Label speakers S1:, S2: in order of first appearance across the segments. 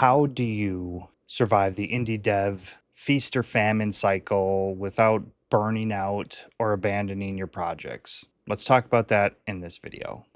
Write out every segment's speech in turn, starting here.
S1: How do you survive the indie dev feast or famine cycle without burning out or abandoning your projects? Let's talk about that in this video.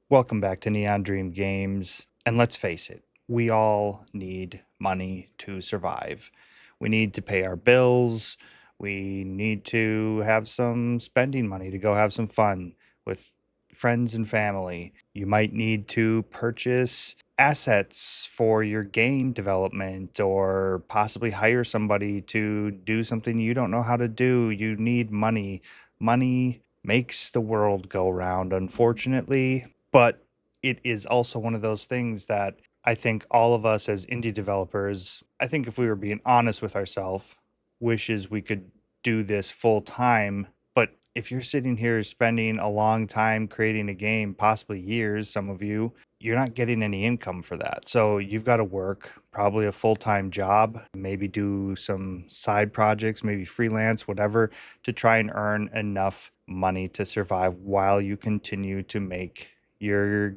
S1: Welcome back to Neon Dream Games. And let's face it, we all need money to survive. We need to pay our bills. We need to have some spending money to go have some fun with friends and family. You might need to purchase assets for your game development or possibly hire somebody to do something you don't know how to do. You need money. Money makes the world go round, unfortunately. But it is also one of those things that I think all of us as indie developers, I think if we were being honest with ourselves, wishes we could do this full time. But if you're sitting here spending a long time creating a game, possibly years, some of you, you're not getting any income for that. So you've got to work probably a full-time job, maybe do some side projects, maybe freelance, whatever, to try and earn enough money to survive while you continue to make your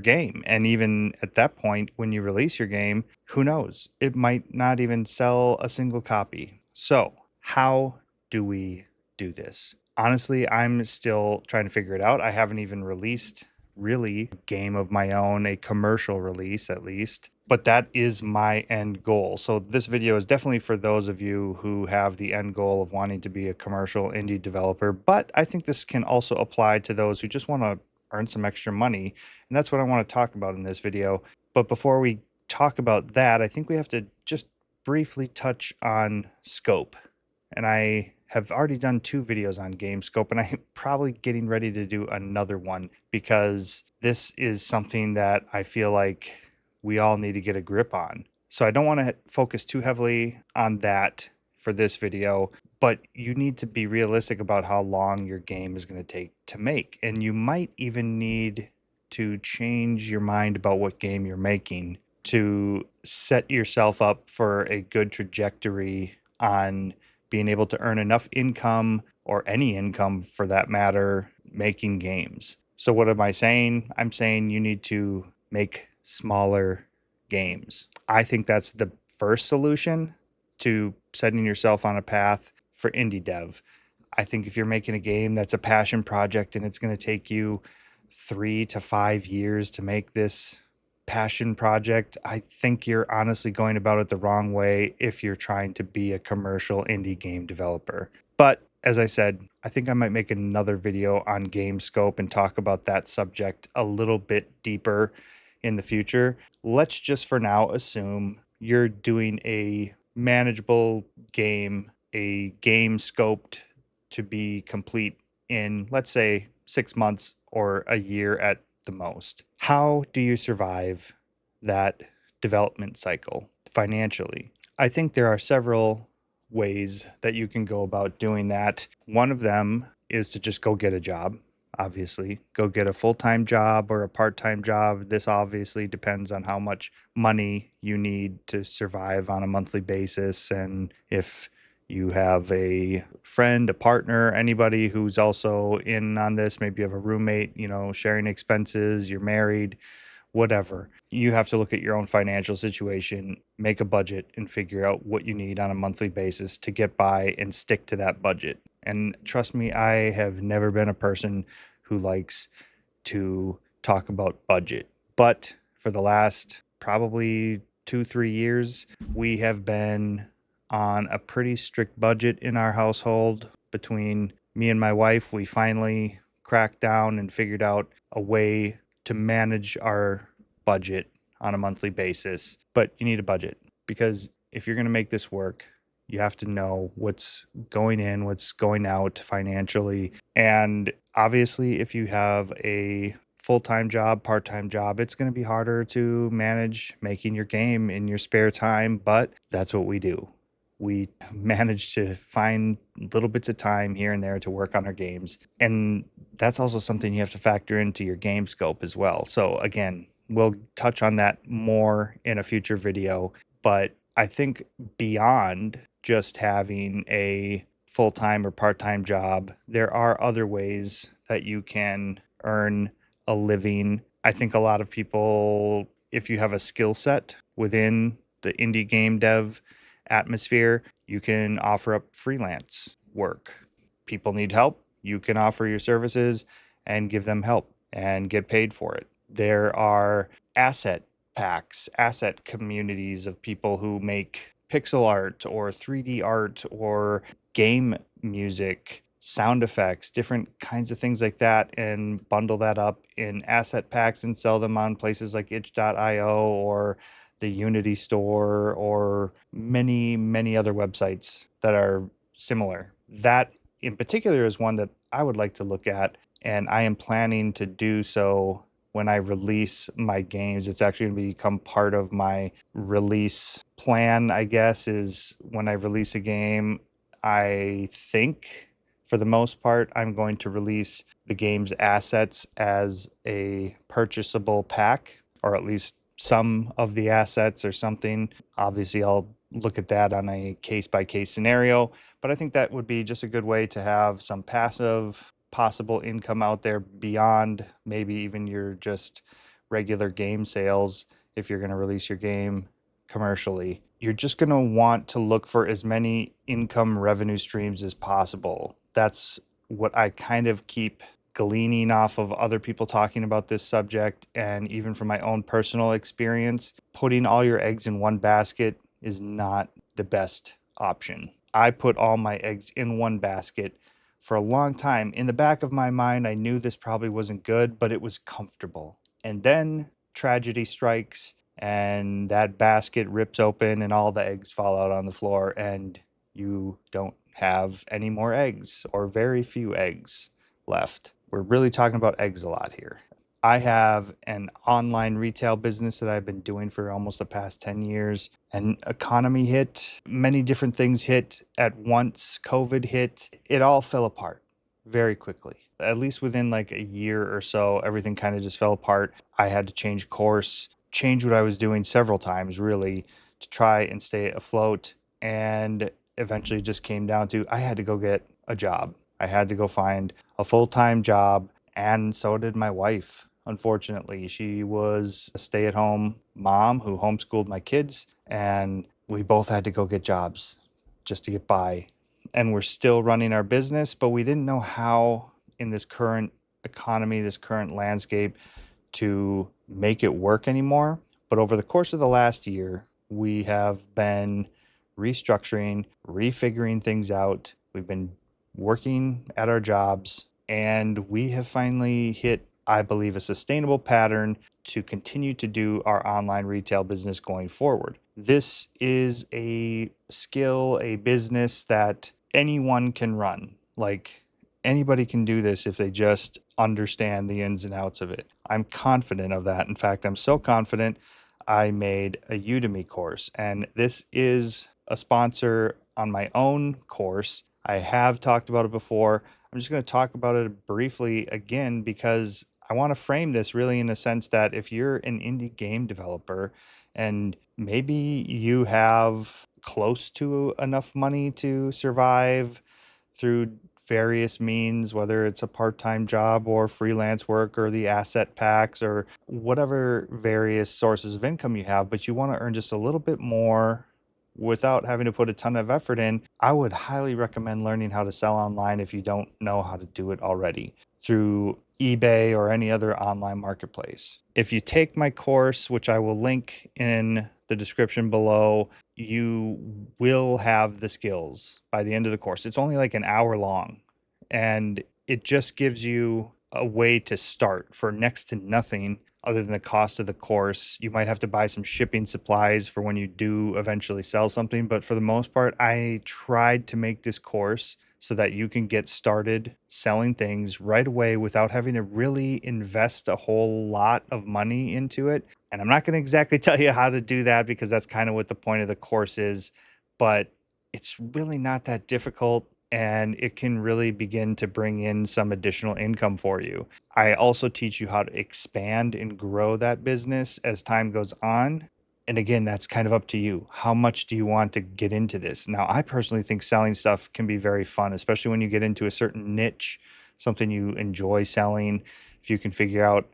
S1: game. And even at that point, when you release your game, who knows? It might not even sell a single copy. So, how do we do this? Honestly, I'm still trying to figure it out. I haven't even released really a game of my own, a commercial release at least. But that is my end goal. So this video is definitely for those of you who have the end goal of wanting to be a commercial indie developer. But I think this can also apply to those who just want to earn some extra money. And that's what I want to talk about in this video. But before we talk about that, I think we have to just briefly touch on scope. And I have already done 2 videos on game scope, and I'm probably getting ready to do another one because this is something that I feel like we all need to get a grip on. So I don't want to focus too heavily on that for this video, but you need to be realistic about how long your game is going to take to make. And you might even need to change your mind about what game you're making to set yourself up for a good trajectory on being able to earn enough income, or any income for that matter, making games. So what am I saying? I'm saying you need to make smaller games. I think that's the first solution to setting yourself on a path for indie dev. I think if you're making a game that's a passion project and it's going to take you 3 to 5 years to make this passion project, I think you're honestly going about it the wrong way if you're trying to be a commercial indie game developer. But as I said, I think I might make another video on game scope and talk about that subject a little bit deeper in the future. Let's just for now assume you're doing a manageable game, a game scoped to be complete in, let's say, 6 months or a year at the most. How do you survive that development cycle financially? I think there are several ways that you can go about doing that. One of them is to just go get a job. Obviously, go get a full-time job or a part-time job. This obviously depends on how much money you need to survive on a monthly basis, and if you have a friend, a partner, anybody who's also in on this, maybe you have a roommate, sharing expenses, you're married, whatever. You have to look at your own financial situation, make a budget, and figure out what you need on a monthly basis to get by and stick to that budget. And trust me, I have never been a person who likes to talk about budget. But for the last probably 2-3 years, we have been on a pretty strict budget in our household. Between me and my wife, we finally cracked down and figured out a way to manage our budget on a monthly basis. But you need a budget, because if you're going to make this work, you have to know what's going in, what's going out financially. And obviously, if you have a full-time job, part-time job, it's going to be harder to manage making your game in your spare time, but that's what we do. We manage to find little bits of time here and there to work on our games. And that's also something you have to factor into your game scope as well. So again, we'll touch on that more in a future video, but I think beyond just having a full-time or part-time job, there are other ways that you can earn a living. I think a lot of people, if you have a skill set within the indie game dev atmosphere, you can offer up freelance work. People need help. You can offer your services and give them help and get paid for it. There are asset packs, asset communities of people who make pixel art or 3D art or game music, sound effects, different kinds of things like that, and bundle that up in asset packs and sell them on places like itch.io or the Unity store or many, many other websites that are similar. That in particular is one that I would like to look at, and I am planning to do so when I release my games. It's actually going to become part of my release plan, I guess, is when I release a game, I think for the most part, I'm going to release the game's assets as a purchasable pack, or at least some of the assets or something. Obviously, I'll look at that on a case by case scenario, but I think that would be just a good way to have some passive possible income out there beyond maybe even your just regular game sales. If you're going to release your game commercially, you're just going to want to look for as many income revenue streams as possible. That's what I kind of keep gleaning off of other people talking about this subject, and even from my own personal experience. Putting all your eggs in one basket is not the best option. I put all my eggs in one basket for a long time. In the back of my mind, I knew this probably wasn't good, but it was comfortable. And then tragedy strikes, and that basket rips open, and all the eggs fall out on the floor, and you don't have any more eggs or very few eggs left. We're really talking about eggs a lot here. I have an online retail business that I've been doing for almost the past 10 years. An economy hit, many different things hit at once. COVID hit. It all fell apart very quickly. At least within like a year or so, everything kind of just fell apart. I had to change course, change what I was doing several times, really, to try and stay afloat. And eventually just came down to I had to go get a job. I had to go find a full time job. And so did my wife. Unfortunately, she was a stay at home mom who homeschooled my kids, and we both had to go get jobs just to get by. And we're still running our business, but we didn't know how in this current economy, this current landscape, to make it work anymore. But over the course of the last year, we have been restructuring, refiguring things out. We've been working at our jobs, and we have finally hit, I believe, a sustainable pattern to continue to do our online retail business going forward. This is a skill, a business that anyone can run. Like, anybody can do this if they just understand the ins and outs of it. I'm confident of that. In fact, I'm so confident I made a Udemy course, and this is a sponsor on my own course. I have talked about it before. I'm just going to talk about it briefly again because I want to frame this really in a sense that if you're an indie game developer and maybe you have close to enough money to survive through various means, whether it's a part-time job or freelance work or the asset packs or whatever various sources of income you have, but you want to earn just a little bit more without having to put a ton of effort in, I would highly recommend learning how to sell online if you don't know how to do it already through eBay or any other online marketplace. If you take my course, which I will link in the description below, you will have the skills by the end of the course. It's only like an hour long, and it just gives you a way to start for next to nothing other than the cost of the course. You might have to buy some shipping supplies for when you do eventually sell something, but for the most part, I tried to make this course so that you can get started selling things right away without having to really invest a whole lot of money into it. And I'm not going to exactly tell you how to do that because that's kind of what the point of the course is, but it's really not that difficult, and it can really begin to bring in some additional income for you. I also teach you how to expand and grow that business as time goes on. And again, that's kind of up to you. How much do you want to get into this? Now, I personally think selling stuff can be very fun, especially when you get into a certain niche, something you enjoy selling. if you can figure out,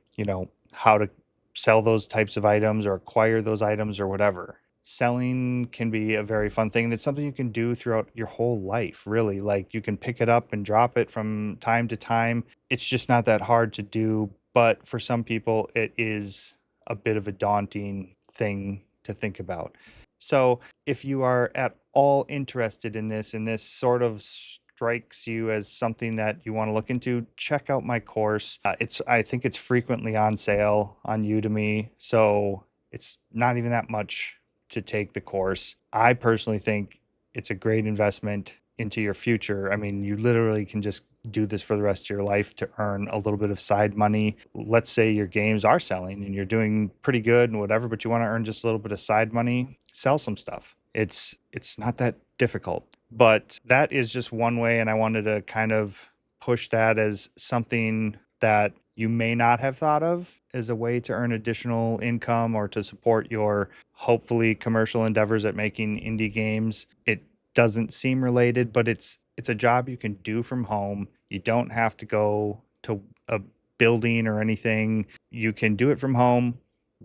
S1: how to sell those types of items or acquire those items or whatever. Selling can be a very fun thing, and it's something you can do throughout your whole life, really. Like, you can pick it up and drop it from time to time. It's just not that hard to do, but for some people, it is a bit of a daunting thing to think about. So, if you are at all interested in this and this sort of strikes you as something that you want to look into, check out my course. I think it's frequently on sale on Udemy, so it's not even that much to take the course. I personally think it's a great investment into your future. I mean, you literally can just do this for the rest of your life to earn a little bit of side money. Let's say your games are selling and you're doing pretty good and whatever, but you want to earn just a little bit of side money, sell some stuff. It's not that difficult. But that is just one way, and I wanted to kind of push that as something that you may not have thought of as a way to earn additional income or to support your hopefully commercial endeavors at making indie games. It doesn't seem related, but it's a job you can do from home. You don't have to go to a building or anything. You can do it from home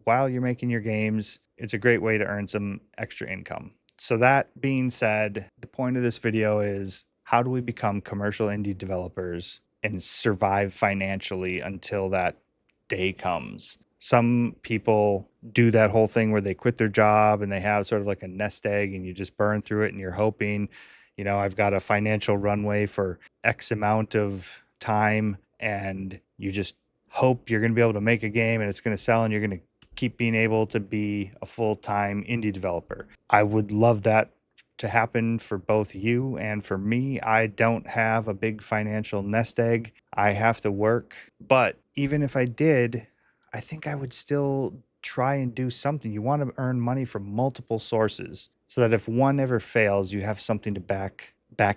S1: while you're making your games. It's a great way to earn some extra income. So that being said, the point of this video is, how do we become commercial indie developers and survive financially until that day comes? Some people do that whole thing where they quit their job and they have sort of like a nest egg and you just burn through it and you're hoping, I've got a financial runway for X amount of time, and you just hope you're going to be able to make a game and it's going to sell and you're going to keep being able to be a full-time indie developer. I would love that to happen for both you and for me. I don't have a big financial nest egg. I have to work. But even if I did, I think I would still try and do something. You want to earn money from multiple sources so that if one ever fails, you have something to back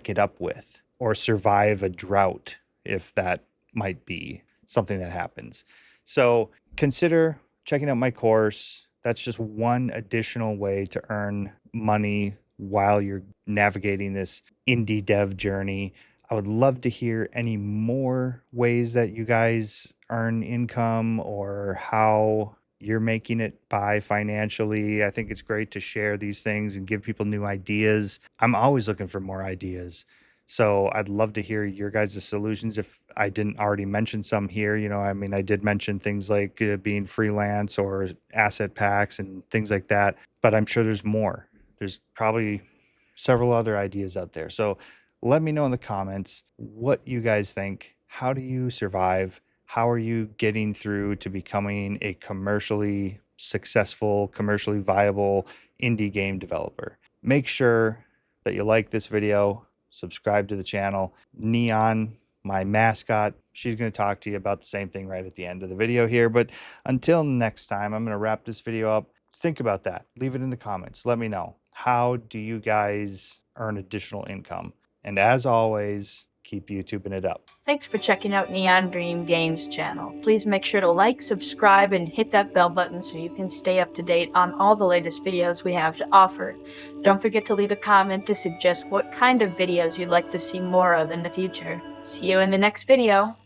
S1: it up with, or survive a drought if that might be something that happens. So consider checking out my course. That's just one additional way to earn money while you're navigating this indie dev journey. I would love to hear any more ways that you guys earn income or how you're making it by financially. I think it's great to share these things and give people new ideas. I'm always looking for more ideas. So I'd love to hear your guys' solutions. If I didn't already mention some here, I did mention things like being freelance or asset packs and things like that, but I'm sure there's more. There's probably several other ideas out there. So let me know in the comments what you guys think. How do you survive? How are you getting through to becoming a commercially successful, commercially viable indie game developer? Make sure that you like this video, subscribe to the channel. Neon, my mascot, she's going to talk to you about the same thing right at the end of the video here. But until next time, I'm going to wrap this video up. Think about that. Leave it in the comments. Let me know. How do you guys earn additional income? And as always, keep YouTubing it up.
S2: Thanks for checking out Neon Dream Games channel. Please make sure to like, subscribe, and hit that bell button so you can stay up to date on all the latest videos we have to offer. Don't forget to leave a comment to suggest what kind of videos you'd like to see more of in the future. See you in the next video.